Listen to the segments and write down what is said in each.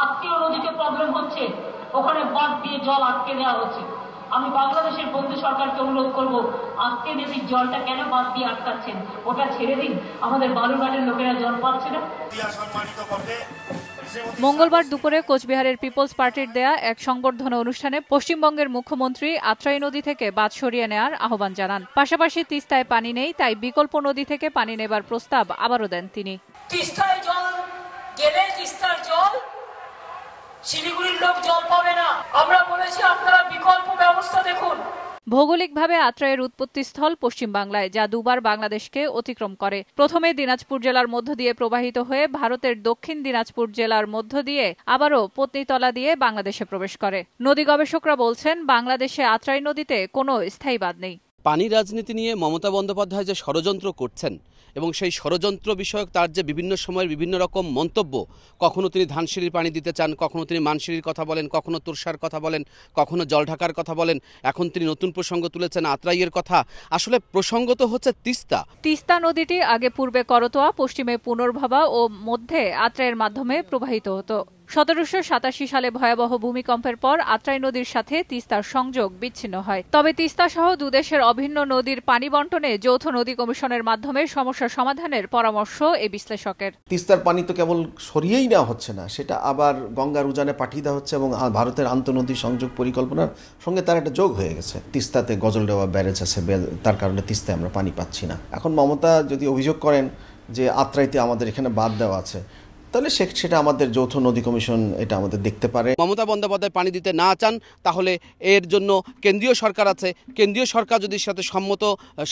আত্মীয় নদীতে প্রবলেম হচ্ছে, ওখানে বাঁধ দিয়ে জল আটকে দেওয়া হচ্ছে। আমি বাংলাদেশের বন্ধু সরকারকে অনুরোধ করব, আজকে নদীর জলটা কেন বাঁধ দিয়ে আটকাচ্ছেন, ওটা ছেড়ে দিন। আমাদের বালুরঘাটের লোকেরা জল পাচ্ছে না। মঙ্গলবার দুপুরে কোচবিহারের পিপলস পার্টির দেয়া এক সংবর্ধনা অনুষ্ঠানে পশ্চিমবঙ্গের মুখ্যমন্ত্রী আত্রাই নদী থেকে বাঁধ সরিয়ে নেওয়ার আহ্বান জানান। পাশাপাশি তিস্তায় পানি নেই, তাই বিকল্প নদী থেকে পানি নেবার প্রস্তাব আবারও দেন তিনি। তিস্তায় জল গেলে তিস্তার জল শিলিগুড়ির লোক জল পাবে না। আমরা বলেছি আপনারা বিকল্প ব্যবস্থা দেখুন। ভৌগোলিকভাবে আত্রাইয়ের উৎপত্তিস্থল পশ্চিমবাংলায়, যা দুবার বাংলাদেশকে অতিক্রম করে। প্রথমে দিনাজপুর জেলার মধ্য দিয়ে প্রবাহিত হয়ে ভারতের দক্ষিণ দিনাজপুর জেলার মধ্য দিয়ে আবারও পত্নীতলা দিয়ে বাংলাদেশে প্রবেশ করে। নদী গবেষকরা বলছেন, বাংলাদেশে আত্রাই নদীতে কোনো স্থায়ী বাঁধ নেই। পানি রাজনীতি নিয়ে মমতা বন্দ্যোপাধ্যায় যে ষড়যন্ত্র করছেন এবং সেই ষড়যন্ত্র বিষয়ক তার যে বিভিন্ন সময়ের বিভিন্ন রকম মন্তব্য, কখনো তিনি ধানসিঁড়ির পানি দিতে চান, কখনো তিনি মানসিঁড়ির কথা বলেন, কখনো তুরসার কথা বলেন, কখনো জলঢাকার কথা বলেন, এখন তিনি নতুন প্রসঙ্গ তুলেছেন আত্রাইয়ের কথা। আসলে প্রসঙ্গ তো হচ্ছে তিস্তা। তিস্তা নদীটি আগে পূর্বে করতোয়া, পশ্চিমে পুনর্ভবা ও মধ্যে আত্রাইয়ের মাধ্যমে প্রবাহিত হতো। 1787 সালে ভয়াবহ ভূমিকম্পের পর আত্রাই নদীর সাথে তিস্তার সংযোগ বিচ্ছিন্ন হয়। তবে তিস্তা সহ দুদেশের অভিন্ন নদীর পানি বন্টনে যৌথ নদী কমিশনের মাধ্যমে সমস্যা সমাধানের পরামর্শ এই বিশ্লেষকের। তিস্তার পানি তো কেবল সরিয়েই নেওয়া হচ্ছে না, সেটা আবার গঙ্গার উজানে পাঠিয়ে দেওয়া হচ্ছে এবং ভারতের আন্তঃনদী সংযোগ পরিকল্পনার সঙ্গে তার একটা যোগ হয়ে গেছে। তিস্তাতে গজলডোবা ব্যারেজ আছে, তার কারণে তিস্তায় আমরা পানি পাচ্ছি না। এখন মমতা যদি অভিযোগ করেন যে আত্রাইতে আমাদের এখানে বাদ দেওয়া আছে, তাহলে সেটা আমাদের যৌথ নদী কমিশন এটা আমাদের দেখতে পারে। মমতা বন্দ্যোপাধ্যায় পানি দিতে না চান, তাহলে এর জন্য কেন্দ্রীয় সরকার আছে। কেন্দ্রীয় সরকার যদি সাথে সম্মত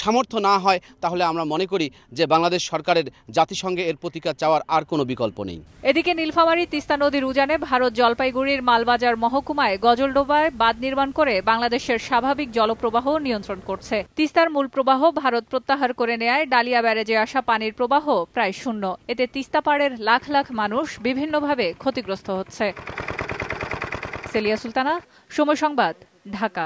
সামর্থ্য না হয়, তাহলে আমরা মনে করি যে বাংলাদেশ সরকারের জাতিসংঘে এর প্রতিকার চাওয়ার আর কোনো বিকল্প নেই। এদিকে নীলফামারী তিস্তা নদীর উজানে ভারত জলপাইগুড়ির মালবাজার মহকুমায় গজলডোবায় বাঁধ নির্মাণ করে বাংলাদেশের স্বাভাবিক জলপ্রবাহ নিয়ন্ত্রণ করছে। তিস্তার মূল প্রবাহ ভারত প্রত্যাহার করে নেয়ায় ডালিয়া ব্যারেজে আসা পানির প্রবাহ প্রায় শূন্য। এতে তিস্তা পাড়ের লাখ লাখ মানুষ বিভিন্নভাবে ক্ষতিগ্রস্ত হচ্ছে। সেলিয়া সুলতানা, সময় সংবাদ, ঢাকা।